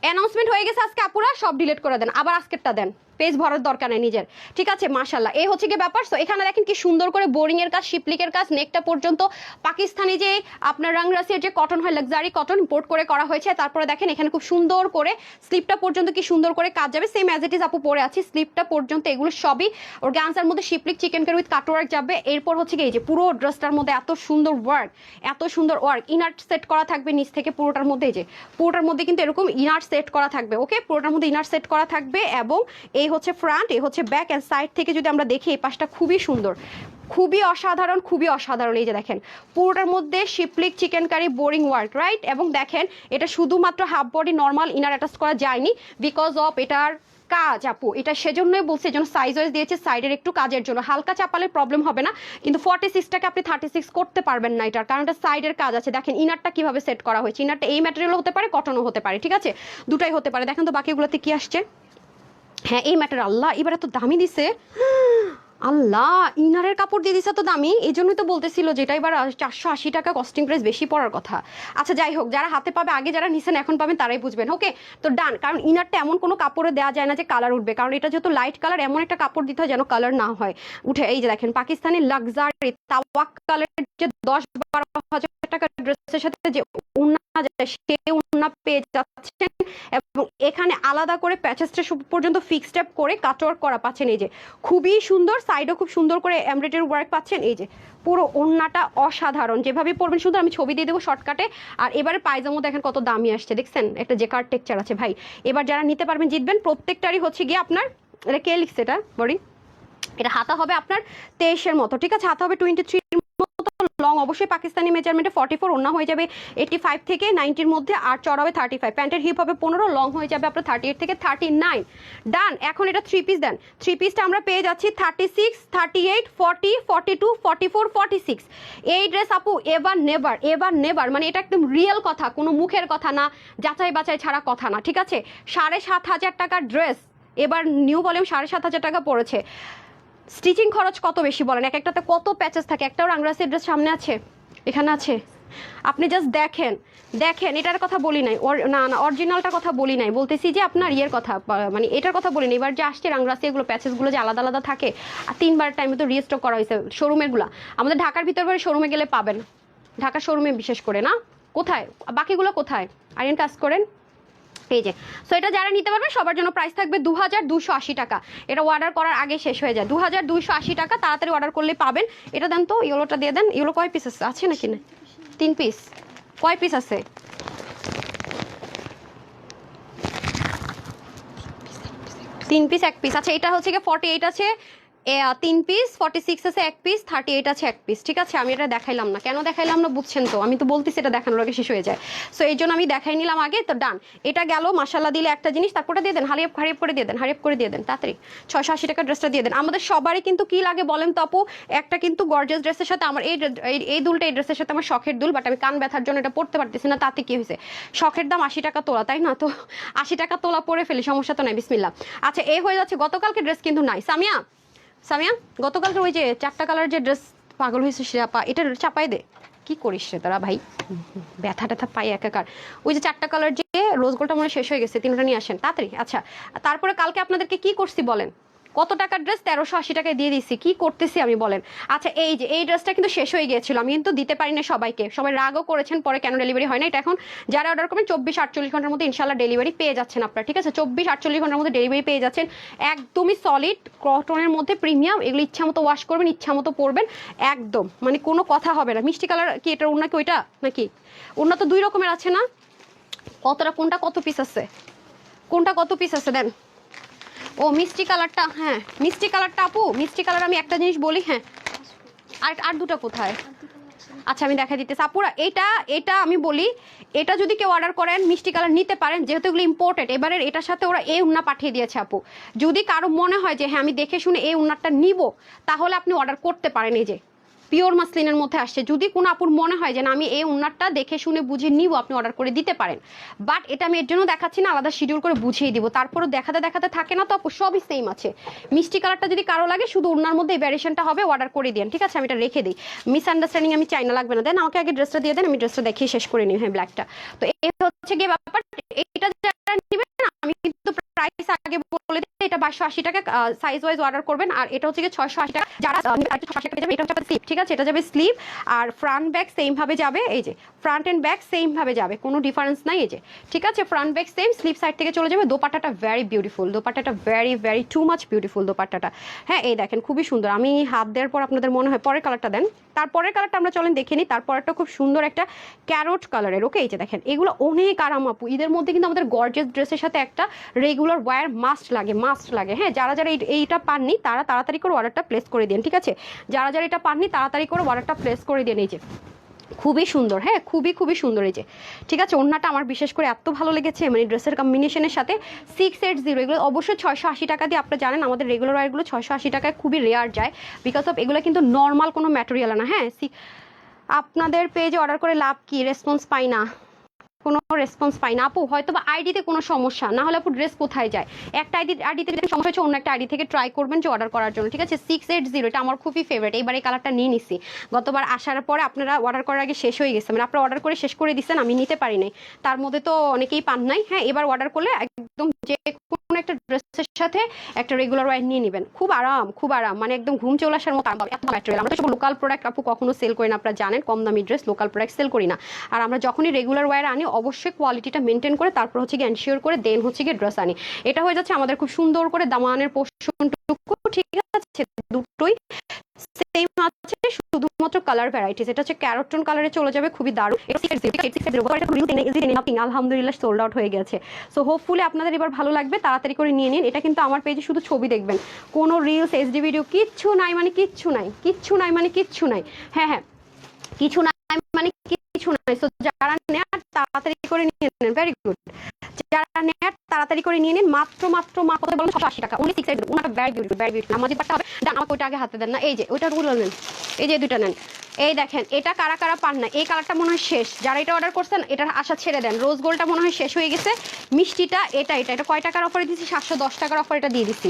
অ্যানাউন্সমেন্ট হয়ে গেছে আজকে আপুরা, সব ডিলিট করে দেন, আবার আজকেরটা দেন, পেজ ভরার দরকার নেই নিজের। ঠিক আছে, মাশাল্লাহ। এই হচ্ছে গিয়ে ব্যাপার। সো এখানে দেখেন কি সুন্দর করে বোরিং এর কাজ, শিপলিকের কাজ, নেকটা পর্যন্ত পাকিস্তানি যে আপনার রাংরাসির যে কটন হয়, লাক্সারি কটন ইম্পোর্ট করে করা হয়েছে। তারপরে দেখেন এখানে খুব সুন্দর করে স্লিপটা পর্যন্ত কি সুন্দর করে কাজ যাবে, সেম অ্যাজ ইট ইজ আপু পরে আছি স্লিপটা পর্যন্ত। এগুলো সবই অর্গানজার মধ্যে শিপলিক চিকেন কারি উইথ কাটওয়ার্ক যাবে। এরপর হচ্ছে কি এই যে পুরো ড্রেসটার মধ্যে এত সুন্দর ওয়ার্ক, এত সুন্দর ওয়ার্ক, ইনার সেট করা থাকবে নিচ থেকে পুরোটার মধ্যে। এই যে পুরোটার মধ্যে কিন্তু এরকম ইনার সেট করা থাকবে, ওকে, পুরোটার মধ্যে ইনার সেট করা থাকবে। এবং এই হচ্ছে ফ্রন্ট, এই হচ্ছে ব্যাক, এন্ড সাইড থেকে যদি আমরা দেখি এই পাশটা খুবই সুন্দর, খুবই অসাধারণ, খুবই অসাধারণ। এই যে দেখেন পুরোটার মধ্যে শিপলিক chicken curry boring work, right. এবং দেখেন এটা শুধুমাত্র half body normal inner attach করা যায়নি, বিকজ অফ এটার কাজ আপু, এটা সেজন্যই বলছে, এই জন্য সাইজ ওয়াইজ দিয়েছে সাইডের একটু কাজের জন্য। হালকা চাপালের প্রবলেম হবে না, কিন্তু 46টাকে আপনি 36 করতে পারবেন না এটার কারণ এটা সাইডের কাজ আছে। দেখেন ইনারটা কিভাবে সেট করা হয়েছে, ইনারটা এই ম্যাটেরিয়াল হতে পারে, কটনও হতে পারে, ঠিক আছে, দুটাই হতে পারে। দেখেন তো বাকিগুলোতে কি আসছে। হ্যাঁ, এই ম্যাটেরিয়াল, আল্লাহ এবার এত দামি দিছে, আল্লাহ ইনারের কাপড় দিয়ে দিছে তো দামি, এই জন্যই তো বলতেছিল যেটা এবার 480 টাকা কস্টিং প্রাইস বেশি পড়ার কথা। আচ্ছা যাই হোক, যারা হাতে পাবে, আগে যারা নিছেন এখন পাবেন, তারাই বুঝবেন। ওকে, তো ডান। কারণ ইনারটা এমন কোনো কাপড়ে দেওয়া যায় না যে কালার উঠবে, কারণ এটা যেহেতু লাইট কালার, এমন একটা কাপড় দিতে হয় যেন কালার না হয় উঠে। এই যে দেখেন পাকিস্তানি লাক্সারি তাওয়াক্কালের যে 10-12 হাজার টাকা ড্রেসের সাথে যে উন্না যায়, সে উন্না পেয়ে যাচ্ছেন। এবং এখানে আলাদা করে প্যাচেসটা পর্যন্ত ফিক্সড আপ করে কাটওয়ার্ক করা পাচ্ছেন। এই যে খুবই সুন্দর, সাইডও খুব সুন্দর করে এমব্রয়ডারি ওয়ার্ক পাচ্ছেন। এই যে পুরো ওড়নাটা অসাধারণ, যেভাবে পরবেন সুন্দর, আমি ছবি দিয়ে দেবো শর্টকাটে। আর এবারে পায়জামা দেখেন কত দামি আসছে, দেখছেন একটা জেকার্ড টেক্সচার আছে ভাই। এবার যারা নিতে পারবেন জিতবেন। প্রত্যেকটারই হচ্ছে গিয়ে আপনার, এটা কে লিখছে এটা বডি, এটা হাতা হবে আপনার 23-এর মতো, ঠিক আছে, হাতা হবে 23 লং অবশ্যই পাকিস্তানি মেজারমেন্টে 44, ওড়না হয়ে যাবে 85 থেকে 90-র মধ্যে, আর চড়া হবে 35, প্যান্টের হিপ হবে 15, লং হয়ে যাবে আপনার 38 থেকে 39। ডান। এখন এটা 3 পিস দেন, 3 পিসটা আমরা পেয়ে যাচ্ছি 36, 38, 40, 42, 44, 46। এই ড্রেস আপু এবার নেভার, এবার নেভার, মানে এটা একদম রিয়েল কথা, কোনো মুখের কথা না, যাচাই বাছাই ছাড়া কথা না, ঠিক আছে। 7,500 টাকার ড্রেস এবার নিউ ভলিউম 7,500 টাকা পড়েছে। স্টিচিং খরচ কত বেশি বলেন, এক একটাতে কত প্যাচেস থাকে, একটাও রাংরাসি ড্রেস সামনে আছে, এখানে আছে, আপনি জাস্ট দেখেন, দেখেন এটার কথা বলি নাই, না না অরিজিনালটার কথা বলি নাই, বলতেছি যে আপনার ইয়ের কথা, মানে এটার কথা বলি নাই। এবার যে আসছে রাংরাসি এগুলো প্যাচেসগুলো যে আলাদা আলাদা থাকে, আর 3বার টাইমে তো রিস্টক করা হয়েছে শোরুমেরগুলো, আমাদের ঢাকার ভিতর বাড়ি শোরুমে গেলে পাবেন, ঢাকার শোরুমে বিশেষ করে না। কোথায় বাকিগুলো, কোথায় আরিয়ান কাজ করেন। এই যে, সো এটা যারা নিতে পারবে সবার জন্য প্রাইস থাকবে 2,280 টাকা। এটা অর্ডার করার আগে শেষ হয়ে যায়, 2,280 টাকা, তাড়াতাড়ি অর্ডার করলে পাবেন। এটা দেন তো, ইয়েলোটা দিয়ে দেন। ইয়েলো কয় পিস আছে নাকি না? 3 পিস, কয় পিস আছে? 3 পিস, 1 পিস। আচ্ছা এটা হচ্ছে কি 48 আছে 3 পিস, 46 আছে 1 পিস, 38 আছে 1 পিস, ঠিক আছে। আমি এটা দেখাইলাম না, কেন দেখাইলাম না বুঝছেন তো, আমি তো বলতেছি এটা দেখানোর আগে শেষ হয়ে যায়, সো এই জন্য আমি দেখাই নিলাম আগে। তো ডান, এটা গেল মাশাল্লাহ দিলে একটা জিনিস। তারপরে দিয়ে দেন, হারিয়ে করে দিয়ে দেন, হারিয়ে করে দিয়ে দেন তাড়াতাড়ি। 680 টাকার ড্রেসটা দিয়ে দেন। আমাদের সবারই কিন্তু কি লাগে বলেন তো আপু, একটা কিন্তু গর্জিয়াস ড্রেসের সাথে আমার এই দুলটা, এই ড্রেসের সাথে আমার শখের দুল, বাট আমি কান ব্যথার জন্য এটা পড়তে পারতেছি না, তাতে কি হয়েছে, শখের দাম 80 টাকা তোলা, তাই না, তো 80 টাকা তোলা পরে ফেলি, সমস্যা তো নাই, বিসমিল্লাহ। আচ্ছা এই হয়ে যাচ্ছে, গতকালকে ড্রেস কিন্তু নাই সামিয়া, সামিয়া গতকালকে ওই যে 4টা কালার যে ড্রেস পাগল হয়েছে সে আপা, এটা চাপাই দে, কি করিস রে তারা ভাই, ব্যথা ট্যাথা পাই একাকার। ওই যে 4টা কালার যে রোজ গোল্ডটা মনে শেষ হয়ে গেছে, 3টা নিয়ে আসেন তাড়াতাড়ি। আচ্ছা তারপরে কালকে আপনাদেরকে কি করছি বলেন, কত টাকার ড্রেস 1380 টাকায় দিয়ে দিচ্ছি, কি করতেছি আমি বলেন। আচ্ছা এই যে এই ড্রেসটা কিন্তু শেষ হয়ে গিয়েছিল, আমি কিন্তু দিতে পারি না সবাইকে, সবাই রাগও করেছেন পরে কেন ডেলিভারি হয় না। এটা এখন যারা অর্ডার করবেন 24-48 ঘন্টার মধ্যে ইনশাল্লাহ ডেলিভারি পেয়ে যাচ্ছেন আপনারা, ঠিক আছে? 24-48 ঘন্টার মধ্যে ডেলিভারি পেয়ে যাচ্ছেন। একদমই সলিড কটনের মধ্যে প্রিমিয়াম, এগুলো ইচ্ছা মতো ওয়াশ করবেন, ইচ্ছা মতো পরবেন, একদম মানে কোনো কথা হবে না। মিষ্টি কালার কি এটা ওড়না, কি ওইটা নাকি ওড়না? তো 2 রকমের আছে না, কতটা কোনটা কত পিস আছে, কোনটা কত পিস আছে দেন। ও মিষ্টি কালারটা, হ্যাঁ মিষ্টি কালারটা আপু, মিষ্টি কালার আমি একটা জিনিস বলি, হ্যাঁ আর আর দুটো কোথায়? আচ্ছা আমি দেখা দিতেছি আপুরা, এটা এটা আমি বলি, এটা যদি কেউ অর্ডার করেন মিষ্টি কালার নিতে পারেন, যেহেতু এগুলো ইম্পোর্টেড। এবারের এটার সাথে ওরা এই উন্না পাঠিয়ে দিয়েছে আপু, যদি কারো মনে হয় যে হ্যাঁ আমি দেখে শুনে এই উন্নাটা নিব, তাহলে আপনি অর্ডার করতে পারেন। এই যে পিওর মাসলিনের মধ্যে আসছে, যদি কোনো আপুর মনে হয় যে না আমি এই উন্নাটা দেখে শুনে বুঝে নিব, আপনি অর্ডার করে দিতে পারেন। বাট এটা আমি এর জন্য দেখাচ্ছি না, আলাদা শিডিউল করে বুঝিয়ে দিব। তারপরও দেখাতে দেখাতে থাকে না তো আপু, সবই সেম আছে। মিষ্টি কালারটা যদি কারো লাগে শুধু উন্নার মধ্যে এই ভ্যারিয়েশনটা হবে, অর্ডার করে দিন, ঠিক আছে? আমি এটা রেখে দিই, মিসআন্ডারস্ট্যান্ডিং আমি চাই না, লাগবে না। দেন আমাকে আগে ড্রেসটা দিয়ে দেন, আমি ড্রেসটা দেখিয়ে শেষ করে নিই। হ্যাঁ ব্ল্যাকটা তো এই হচ্ছে গিয়ে ব্যাপার। এইটা যারা নেবেন আমি কিন্তু প্রাইস আগে বলে দিই, এটা 2280 টাকা সাইজ ওয়াইজ অর্ডার করবেন। আর এটা হচ্ছে গিয়ে 680 টাকা, যারা 680 টাকা যাবে। এটা হচ্ছে স্লিপ, ঠিক আছে? এটা যাবে স্লিপ, আর ফ্রন্ট ব্যাক সেম ভাবে যাবে। এই যে ফ্রন্ট এন্ড ব্যাক সেম ভাবে যাবে, কোনো ডিফারেন্স নাই। এই যে ঠিক আছে, front back same, slip side থেকে চলে যাবে। দোপাট্টাটা ভেরি বিউটিফুল, দোপাট্টাটা very very too much beautiful দোপাট্টাটা। হ্যাঁ এই দেখেন খুবই সুন্দর। আমি হাত দেওয়ার পর আপনাদের মনে হয়, পরের কালারটা দেন, তারপরের কালারটা আমরা চলেন দেখে নিই। তারপরেরটা খুব সুন্দর একটা ক্যারোট কালারের। ওকে এই যে দেখেন, এগুলো অনেক আরাম আপু। ঈদের মধ্যে কিন্তু আমাদের গর্জিয়াস ড্রেসের সাথে একটা রেগুলার ওয়্যার মাস্ট লাগে, মাস্ট লাগে। হ্যাঁ যারা যারা এইটা পাননি তারা তাড়াতাড়ি করে অর্ডারটা প্লেস করে দিন, ঠিক আছে? যারা যারা এটা পাননি তাড়াতাড়ি করে অর্ডারটা প্লেস করে দিন। এই যে খুবই সুন্দর, হ্যাঁ খুবই খুবই সুন্দর। এই যে ঠিক আছে, ওড়নাটা আমার বিশেষ করে এত ভালো লেগেছে, মানে ড্রেসের কম্বিনেশনের সাথে 680, এগুলো অবশ্যই 680 টাকা দিয়ে। আপনারা জানেন আমাদের রেগুলার ওয়্যারগুলো 680 টাকায় খুবই রেয়ার যায়, বিকজ অফ এগুলো কিন্তু নর্মাল কোনো ম্যাটেরিয়াল না। হ্যাঁ আপনাদের পেজে অর্ডার করে লাভ কি? রেসপন্স পাই না, কোনো রেসপন্স পাই না আপু। হয়তো বা আইডিতে কোনো সমস্যা, না হলে আপু ড্রেস কোথায় যায়? একটা আইডিতে যদি সমস্যা হচ্ছে, অন্য একটা আইডি থেকে ট্রাই করবেন যে অর্ডার করার জন্য, ঠিক আছে? 680, এটা আমার খুবই ফেভারিট। এইবার এই কালারটা নিয়ে নিছি, গতবার আসার পরে আপনারা অর্ডার করার আগে শেষ হয়ে গেছে, মানে আপনারা অর্ডার করে শেষ করে দিচ্ছেন, আমি নিতে পারি নাই। তার মধ্যে তো অনেকেই পান নাই। হ্যাঁ এবার অর্ডার করলে একদম যে কোনো একটা ড্রেসের সাথে একটা রেগুলার ওয়্যার নিয়ে নেবেন, খুব আরাম, খুব আরাম, মানে একদম ঘুম চলে আসার মতো আরাম। এত ম্যাটেরিয়াল, আমরা তো সব লোকাল প্রোডাক্ট আপু কখনো সেল করি না, আপনারা জানেন কম দামি ড্রেস লোকাল প্রোডাক্ট সেল করি না। আর আমরা যখনই রেগুলার ওয়্যার আনি অবশ্যই কোয়ালিটিটা মেনটেন করে, তারপর হচ্ছে গিয়ে এনশিওর করে দেন হচ্ছে গিয়ে ড্রেস আনি। এটা হয়ে যাচ্ছে আমাদের খুব সুন্দর করে দামানের পোর্শনটুকু, ঠিক আছে? দুটোই সেম আছে, শুধুমাত্র কালার ভ্যারাইটিস। এটা হচ্ছে ক্যারোটন কালারে চলে যাবে, খুবই দারুণ। আলহামদুলিল্লাহ সোল্ড আউট হয়ে গেছে। সো হোপফুলি আপনাদের এবার ভালো লাগবে, তাড়াতাড়ি করে নিয়ে নিন। এটা কিন্তু আমার পেজে শুধু ছবি দেখবেন, কোনো রিলস এইচডি ভিডিও কিচ্ছু নাই, মানে কিচ্ছু নাই, কিচ্ছু নাই, মানে কিচ্ছু নাই। হ্যাঁ হ্যাঁ কিছু নাই মানে কিছু নাই। সো যারা নেন তাড়াতাড়ি করে নিয়ে নেন, ভেরি গুড। যারা নেন তাড়াতাড়ি করে নিয়ে নিন, মাত্র মাত্র কত বলুন? 680 টাকা, only 680। ওনাটা ভেরি বিউটিফুল, ভেরি বিউটিফুল। আমার যেটা হবে ডান, আমাকে ওইটা আগে হাতে দেন না। এই যে ওইটা গুলো নেন, এই যে দুইটা নেন। এই দেখেন এটা কারা কারা পান না, এই কালারটা মনে হয় শেষ। যারা এটা অর্ডার করছেন এটার আশা ছেড়ে দেন। রোজ গোল্ডটা মনে হয় শেষ হয়ে গেছে। মিষ্টিটা এটা এটা এটা কয় টাকার অফারে দিচ্ছি? 710 টাকার অফার এটা দিয়ে দিচ্ছি,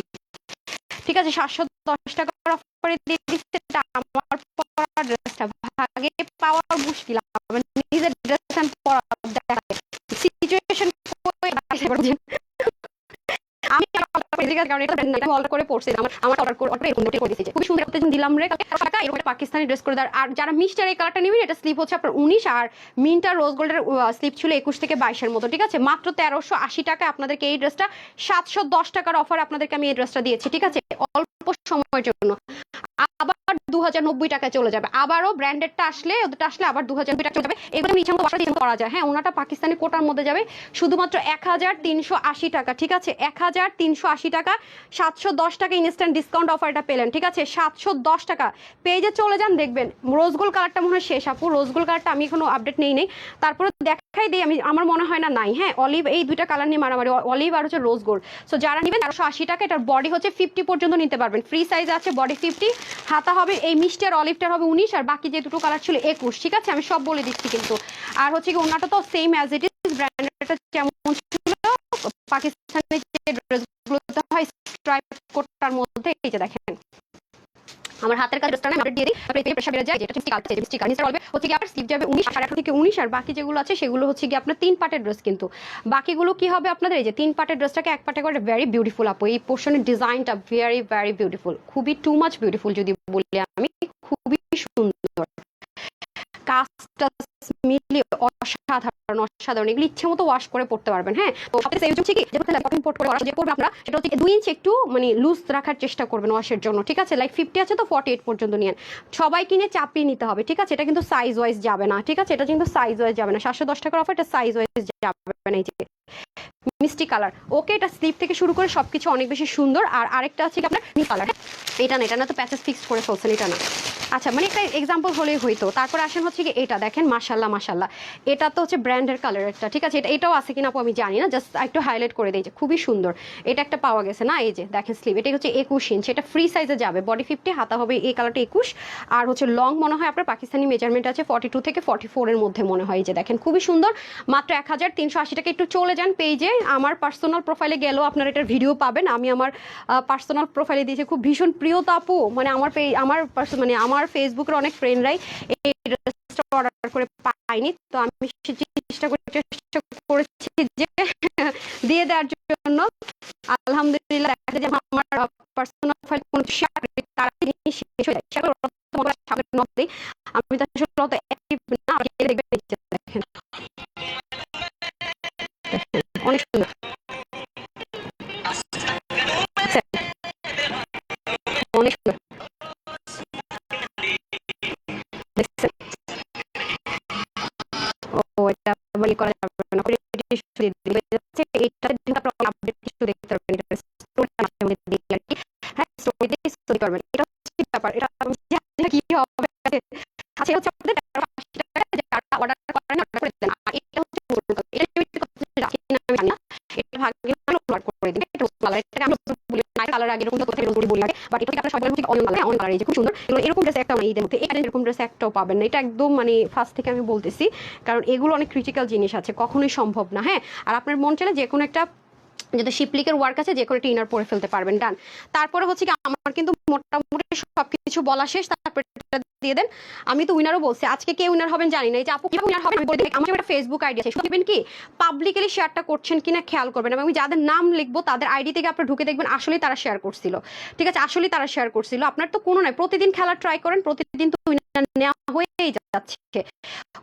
ঠিক আছে? 710 টাকার অফারে দিয়ে দিচ্ছি। এটা আমার পরা ড্রেসটা ভাগে পাওয়ার মুশকিল, আমার নিজের ড্রেস পরা সিচুয়েশন আমি অর্ডার করে পড়ছি, আমার অর্ডার করে দিয়েছে। খুব সুন্দর একটা দিলাম রে টাকা, এরকম পাকিস্তানি ড্রেস করে দেওয়ার। আর যারা মিষ্টার এই কালারটা নেবেন, এটা স্লিপ হচ্ছে আপনার 19, আর মিন্টার রোজ গোল্ডের স্লিপ ছিল 21 থেকে 22 মতো, ঠিক আছে? মাত্র 1380 টাকায় আপনাদেরকে এই ড্রেসটা 710 টাকার অফার আপনাদেরকে আমি এই ড্রেসটা দিয়েছি, ঠিক আছে? অল্প সময়ের জন্য। আবার 2090 টাকায় চলে যাবে, আবারও ব্র্যান্ডেডটা আসলে ওদেরটা আসলে আবার 2090 টাকা চলে যাবে। এগুলো আমি ইচ্ছা মতো বাসায় করা যায়। হ্যাঁ ওনাটা পাকিস্তানি কোটার মধ্যে যাবে শুধুমাত্র 1380 টাকা, ঠিক আছে? 1380 টাকা, 710 টাকা ইনস্ট্যান্ট ডিসকাউন্ট অফারটা পেলেন, ঠিক আছে? 710 টাকা। পেজে চলে যান, দেখবেন রোজগোল্ড কালারটা মনে হয় শেষ আপু। রোজগোল্ড কালারটা আমি এখনো আপডেট নেই, তারপরে দেখাই দিই আমি, আমার মনে হয় না নাই। হ্যাঁ অলিভ, এই দুইটা কালার নিয়ে মারামারি, অলিভ আর হচ্ছে রোজ গোল্ড। সো যারা নেবেন 1380 টাকা, এটার বডি হচ্ছে 50 পর্যন্ত নিতে পারবেন, ফ্রি সাইজ আছে, বডি 50, হাতা হবে এই মিষ্টি আর অলিভটার হবে 19, আর বাকি যে দুটো কালার ছিল 21, ঠিক আছে? আমি সব বলে দিচ্ছি কিন্তু। আর হচ্ছে কি ওনাটা তো সেম অ্যাজ ইট ইজ, ব্র্যান্ডেডটা যেমন ছিল পাকিস্তানের যে ড্রেসগুলোতে হয় স্ট্রাইপ কোটার মধ্যে, এই যে দেখেন আমার হাতের কাছে ড্রেসটা আমি দিয়ে দিই, তারপরে এই প্রেসার বেড়ে যায়, যেটা স্টিকার আছে, স্টিকার নিচে বলবে হচ্ছে কি আপনার স্লিপ যাবে 19, 18 থেকে 19, আর বাকি যেগুলো আছে সেগুলো হচ্ছে কি আপনার 3 পার্টের ড্রেস। কিন্তু বাকিগুলো কি হবে আপনাদের, এই যে 3 পার্টের ড্রেসটাকে এক পার্টে করে ভেরি বিউটিফুল আপু, এই পোর্শনের ডিজাইনটা ভেরি ভেরি বিউটিফুল, খুবই টু মাচ বিউটিফুল যদি বলি আমি, খুবই সুন্দর কাজটা মিলিয়ে অসাধারণ অসাধারণ। এগুলো ইচ্ছে মতো ওয়াশ করে পড়তে পারবেন। হ্যাঁ, তো সবথেকে সেভ হচ্ছে কি যে ইম্পোর্ট করে ওয়াশ যে করবেন আপনারা, সেটা হচ্ছে 2 ইঞ্চি একটু মানে লুজ রাখার চেষ্টা করবেন ওয়াশের জন্য, ঠিক আছে? লাইক 50 আছে তো 48 পর্যন্ত নিয়েন, সবাই কিনে চাপিয়ে নিতে হবে, ঠিক আছে? এটা কিন্তু সাইজ ওয়াইজ যাবে না, ঠিক আছে? এটা কিন্তু সাইজ ওয়াইজ যাবে না, 710 টাকার অফার, এটা সাইজ ওয়াইজ যাবে না। এই যে মিষ্টি কালার, ওকে, এটা স্লিপ থেকে শুরু করে সবকিছু অনেক বেশি সুন্দর। আর আরেকটা আছে আপনার নীল কালার, এটা না, এটা না তো প্যাচেস ফিক্স করে ফেলছেন, এটা না, আচ্ছা মানে একটা এক্সাম্পল হলেই হইতো। তারপর আসেন হচ্ছে কি এটা দেখেন, মাশাল্লাহ মাশাল্লাহ, এটা তো হচ্ছে ব্র্যান্ডের কালার একটা, ঠিক আছে? এটাও আছে কিনা আপু আমি জানি না, জাস্ট একটু হাইলাইট করে দিয়েছে, খুবই সুন্দর। এটা একটা পাওয়া গেছে না, এই যে দেখেন স্লিভ, এটা হচ্ছে 21 ইঞ্চ, এটা ফ্রি সাইজে যাবে, বডি 50, হাতা হবে এই কালারটা 21, আর হচ্ছে লং মনে হয় আপনার পাকিস্তানি মেজারমেন্ট আছে 42 থেকে 44 এর মধ্যে মনে হয়। যে দেখেন খুবই সুন্দর, মাত্র 1380 টাকা। একটু চলে যান পেজে, আমার পার্সোনাল প্রোফাইলে গেলেও আপনারা এটার ভিডিও পাবেন, আমি আমার পার্সোনাল প্রোফাইলে দিয়েছি, খুব ভীষণ প্রিয় তো আপু, মানে মানে আমার ফেসবুকের অনেক ফ্রেন্ডরাই এই ড্রেসটা অর্ডার করে পাইনি, তো আমি চেষ্টা করেছি যে দিয়ে দেওয়ার জন্য। আলহামদুলিল্লাহ দেখা যায় যে আমার পার্সোনাল প্রোফাইল কোনো শেয়ার তারা জিনিস শেষ হয়ে যায়, আমি তো আসলে অত অ্যাক্টিভ না, দেখবেন দেখেন অনেক সুন্দর, অনেক সুন্দর দেখছেন। ও এটা আবার করা যাবে না, এটা আপডেট কিছু দেখতে পারবেন, এটা স্টোরিটা মাঝে মধ্যে দেখি আর কি। হ্যাঁ, স্টোরিতে স্টোরি করবেন, এটা হচ্ছে ব্যাপার, এটা কি হবে আছে হচ্ছে আপনাদের 80 টাকা, যারা অর্ডার করেন অর্ডার করে দেন। আর এটা হচ্ছে এটা রাখি না আমি জানি না, এটা ভাগে অর্ডার করে দিবেন, এটা কালার, এটা আমি বলি না কালার আগে এরকম তো কোথায় এরকম বলি লাগে, বাট এটা আপনারা সবাই হচ্ছে অন কালার, এই যে খুব সুন্দর। এরকম ড্রেস একটা ঈদের মধ্যে এরকম ড্রেস একটাও পাবেন না, এটা একদম মানে ফার্স্ট থেকে আমি বলতেছি, কারণ এগুলো অনেক ক্রিটিক্যাল জিনিস আছে, কখনোই সম্ভব না। হ্যাঁ, আর আপনার মন চাইলে যে কোনো একটা যদি শিপলিকের ওয়ার্ক আছে যে কোনো একটা ইনার পরে ফেলতে পারবেন, ডান। তারপরে হচ্ছে কি আমার কিন্তু মোটামুটি সবকিছু বলা শেষ, তারপরে দিয়ে দেন। আমি তো উইনারও বলছি, আজকে কে উইনার হবেন জানি না, এই যে আপু কিভাবে উইনার হবেন আমি বলে দিই। আমার একটা ফেসবুক আইডি আছে, শুনবেন কি পাবলিকলি শেয়ারটা করছেন কিনা খেয়াল করবেন, এবং আমি যাদের নাম লিখবো তাদের আইডি থেকে আপনারা ঢুকে দেখবেন আসলেই তারা শেয়ার করছিল, ঠিক আছে? আসলেই তারা শেয়ার করছিল, আপনার তো কোনো নাই, প্রতিদিন খেলা ট্রাই করেন, প্রতিদিন তো উইনার নেওয়া হয়েই যাচ্ছে,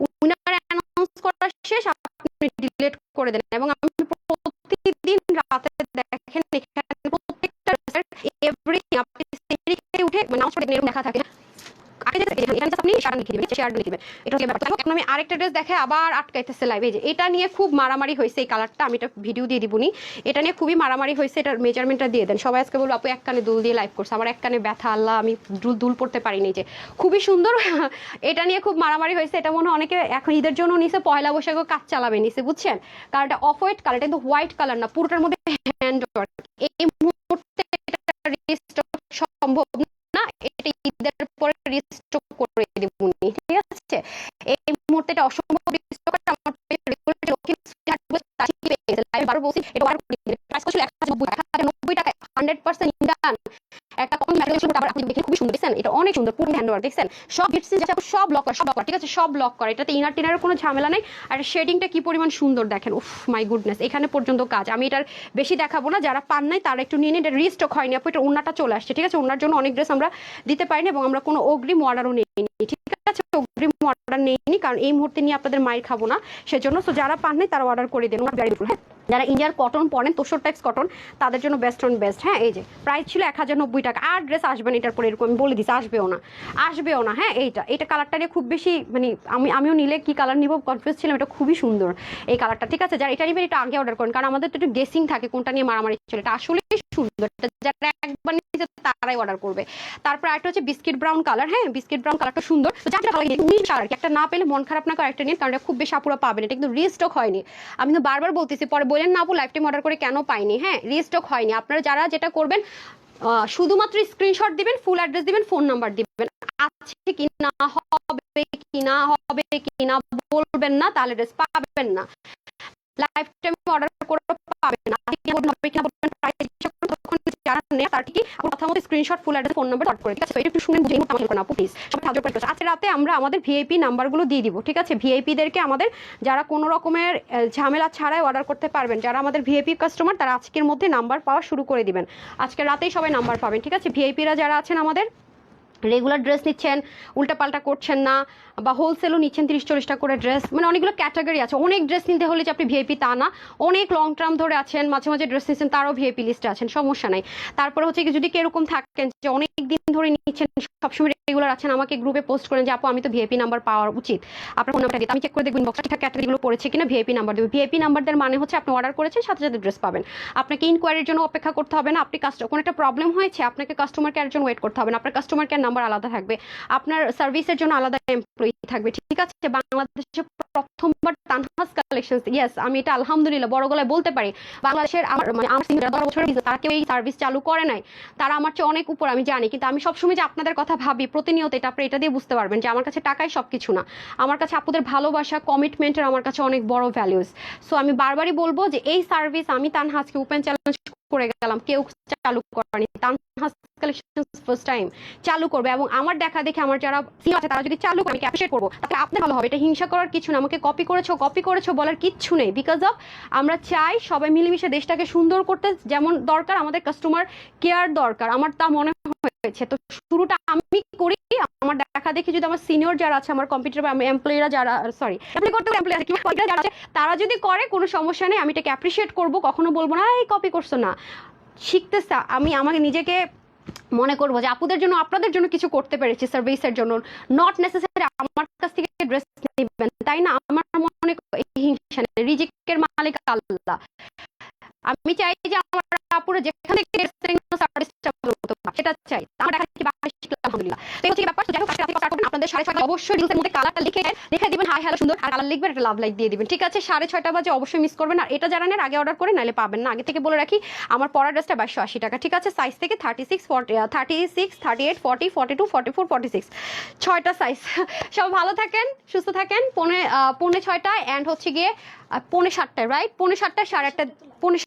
উইনার অ্যানাউন্স করা শেষ আপনি ডিলিট করে দেন। এবং আমি প্রতিদিন রাতে দেখেন এখানে প্রত্যেকটা এভরিথিং আপনি উঠে মানে দেখা থাকে, আমি আরেকটা ড্রেস দেখে আবার আটকাইতেছে লাইভে, যে এটা নিয়ে খুব মারামারি হয়েছে, এই কালারটা আমি এটা ভিডিও দিয়ে দিবনি, এটা নিয়ে খুবই মারামারি হয়েছে, এটার মেজারমেন্টটা দিয়ে দেন। সবাই আজকে বলবো আপু এক কানে দুল দিয়ে লাইভ করছে, আমার এক কানে ব্যথা, আল্লাহ আমি দুল পড়তে পারিনি, যে খুবই সুন্দর এটা নিয়ে খুব মারামারি হয়েছে। এটা মনে হয় অনেকে এখন ঈদের জন্য নিছে, পয়লা বৈশাখও কাজ চালাবে নিছে, বুঝছেন? কারণ এটা অফ হোয়াইট কালার, কিন্তু হোয়াইট কালার না, পুরোটার মধ্যে হ্যান্ড ওয়ার্ক, এই মুহূর্তে সম্ভব না, এটা ঈদের পরে রিস্টক করে দেব, ঠিক আছে? এই মুহূর্তে এটা অসম্ভব রিস্টক করা, আমার রেগুলার লক্ষ্মী লাইভ বারো বলছি, এটা আর প্রাইস ছিল 1090 টাকা, 100% ইন্ডিয়ান একটা কম ম্যাটেরিয়াল ছিল, আবার আপনি দেখেন খুবই সুন্দর, দেখছেন? এটা অনেক সুন্দর, পুরো হ্যান্ড ওয়ার্ক, দেখছেন? সব গিটস যাচ্ছে সব লক করা, ঠিক আছে? সব লক করা, এটাতে ইনার টিনারের কোনো ঝামেলা নাই। আর শেডিংটা কি পরিমাণ সুন্দর দেখেন, উফ মাই গুডনেস, এখানে পর্যন্ত কাজ, আমি এটার বেশি দেখাবো না, যারা পান নাই তারা একটু নিয়ে নিন, এটা রিস্টক হয়নি আপু, এটা ওন্নাটা চলে আসছে, ঠিক আছে? ওন্নার জন্য অনেক ড্রেস আমরা দিতে পারিনি, এবং আমরা কোনো অগ্রিম অর্ডারও নেইনি, ঠিক আছে? অগ্রিম অর্ডার নেইনি, কারণ এই মুহূর্তে নিয়ে আপনাদের মাইর খাবো না সেজন্য। তো যারা পান নাই তারা অর্ডার করে দেন, হ্যাঁ। যারা ইন্ডিয়ার কটন পরেন, তোষর টাইপস কটন, তাদের জন্য বেস্ট অন বেস্ট। হ্যাঁ, এই যে প্রাইস ছিল 1090 টাকা, আর ড্রেস আসবে না এটার পরে, এরকম আমি বলে দিচ্ছি, আসবেও না। হ্যাঁ, এটা কালারটা নিয়ে খুব বেশি মানে আমিও নিলে কি কালার নিব কনফিউজ ছিলাম, এটা খুবই সুন্দর এই কালারটা, ঠিক আছে? যারা এটা নিবেন এটা আগে অর্ডার করেন, কারণ আমাদের তো একটু গেসিং থাকে কোনটা নিয়ে মারামারি চলে, এটা আসলে সুন্দর, যারা একবার নিয়েছে তারাই অর্ডার করবে। তারপর একটা হচ্ছে বিস্কিট ব্রাউন কালার, হ্যাঁ বিস্কিট ব্রাউন কালারটা সুন্দর, তো যারা ভালো লাগে আর কি, একটা না পেলে মন খারাপ না করে একটা নিন, কারণ এটা খুব বেশি আপুরা পাবেন, এটা কিন্তু রিস্টক হয়নি, আমি তো বারবার বলতেছি, পরে বলেন না আপু লাইফ টাইম অর্ডার করে কেন পাইনি। হ্যাঁ, রিস্টক হয়নি। আপনারা যারা যেটা করবেন শুধুমাত্র স্ক্রিনশট দিবেন, ফুল অ্যাড্রেস দিবেন, ফোন নাম্বার দিবেন, আছে কি না হবে কি না বলবেন না, তাহলে ড্রেস পাবেন না, লাইফ টাইম অর্ডার করে পাবেন না। যারা নেয় তার কি কথা মতো screenshot full address phone number করে, ঠিক আছে? এটা একটু শুনে বুঝে আমার হেল্প করুন আপু প্লিজ, সবাই হাজার করে আজকে রাতে আমরা আমাদের ভিআইপি নাম্বারগুলো দিয়ে দিব, ঠিক আছে? ভিআইপিদেরকে আমাদের যারা কোনো রকমের ঝামেলা ছাড়াই অর্ডার করতে পারবেন, যারা আমাদের ভিআইপি কাস্টমার, তারা আজকের মধ্যে নাম্বার পাওয়া শুরু করে দিবেন। আজকে রাতেই সবাই নাম্বার পাবেন, ঠিক আছে? ভিআইপিরা যারা আছেন আমাদের রেগুলার ড্রেস নিচ্ছেন, উল্টাপাল্টা করছেন না, বা হোলসেলও নিচ্ছেন 30-40টা করে ড্রেস, মানে অনেকগুলো ক্যাটাগরি আছে। অনেক ড্রেস নিতে হলে যে আপনি ভিআইপি তা না, অনেক লং টার্ম ধরে আছেন, মাঝে মাঝে ড্রেস নিচ্ছেন, তারও ভিআইপি লিস্টে আছেন, সমস্যা নাই। তারপরে হচ্ছে কি, যদি এরকম থাকেন যে অনেক দিন ধরে নিচ্ছেন, সবসময় রেগুলার আছেন, আমাকে গ্রুপে পোস্ট করেন যে আপু আমি তো ভিআইপি নাম্বার পাওয়ার উচিত, আপনার ফোন নাম্বারটা দিতে আমি চেক করে দেখব ইনবক্সটা ঠিকঠাক ক্যাটাগরিগুলো পড়েছে কিনা, ভিআইপি নাম্বার দেবো। ভিআইপি নাম্বারদের মানে হচ্ছে আপনি অর্ডার করেছেন, সাথে সাথে ড্রেস পাবেন। আপনাকে ইনকোয়ারির জন্য অপেক্ষা করতে হবে না, আপনি কোনো একটা প্রবলেম হয়েছে আপনাকে কাস্টমার কেয়ারের জন্য ওয়েট করতে হবে না, আপনার কাস্টমার কেয়ার নাম্বার আলাদা থাকবে, আপনার সার্ভিসের জন্য আলাদা এমপ্লয়ি থাকবে, ঠিক আছে? বাংলাদেশে প্রথমবার তানহাস কালেকশনস, ইয়েস আমি এটা আলহামদুলিল্লাহ বড় গলায় বলতে পারি, বাংলাদেশের আমার মানে আমার সিনিয়র 10 বছরের বিজনেস, তারা কেউ এই সার্ভিস চালু করে নাই, তারা আমার চেয়ে অনেক উপর, আমি জানি। কিন্তু আমি সবসময় যে আপনাদের কথা ভাবি প্রতিনিয়ত, এটা আপনি এটা দিয়ে বুঝতে পারবেন যে আমার কাছে টাকাই সবকিছু না, আমার কাছে আপনাদের ভালোবাসা, কমিটমেন্টের আমার কাছে অনেক বড় ভ্যালুস। সো আমি বারবারই বলবো যে এই সার্ভিস আমি তানহাসকে ওপেন চ্যালেঞ্জ করে গেলাম, কেউ চালু করেনি, তানহাস কালেকশনস ফার্স্ট টাইম চালু করবে, এবং আমার দেখা দেখে আমার যারা সিনিয়র আছে তারা যদি চালু করে আমি অ্যাপ্রিশিয়েট করবো, তাহলে আপনি ভালো হবে। এটা হিংসা করার কিছু না, আমাকে কপি করেছো বলার কিচ্ছু নেই, বিকজ অফ আমরা চাই সবাই মিলেমিশে দেশটাকে সুন্দর করতে, যেমন দরকার আমাদের কাস্টমার কেয়ার দরকার, আমার তা মনে হয়েছে। তো শুরুটা আমি করি, আমার দেখা দেখি যদি আমার সিনিয়র যারা আছে, আমার কম্পিউটার বা এমপ্লয়িরা যারা, সরি এমপ্লয়ি করতে এমপ্লয়ি আছে কিংবা যারা আছে, তারা যদি করে কোনো সমস্যা নেই, আমি এটাকে অ্যাপ্রিশিয়েট করবো, কখনো বলবো না এই কপি করছো না, শিখতেছে। আমি আমাকে নিজেকে মনে করবো যে আপুদের জন্য, আপনাদের জন্য কিছু করতে পেরেছি, সার্ভিসের জন্য, নট নেসেসারি আমার কাছ থেকে ড্রেস নেবেন, তাই না? আমার মনে হিংসা নেই, রিজিকের মালিক আল্লাহ। আমি চাই যে আমার আপুরা যেখানে সার্ভিসটা সেটা চাই, আমার দেখা কি বাসায় শিখলাম আলহামদুলিল্লাহ। তো এই হচ্ছে ব্যাপার। যাই হোক, আজকে রাতে আপনাদের 6:30 অবশ্যই রিলসের মধ্যে কালারটা লিখে দিবেন, হাই হ্যালো সুন্দর, আর কালার লিখবেন, একটা লাভ লাইক দিয়ে দিবেন, ঠিক আছে? 6:30 বাজে অবশ্যই মিস করবেন। আর এটা জানানের আগে অর্ডার করে নাহলে পাবেন না। আগে থেকে বলে রাখি, আমার পরা ড্রেসটা 2280 টাকা, ঠিক আছে? সাইজ থেকে 36, 38, 40, 42, 44, 46, 6টা সাইজ। সব ভালো থাকেন, সুস্থ থাকেন। 6:45 এন্ড হচ্ছে গিয়ে 7:30, রাইট? 7:30, 8:30,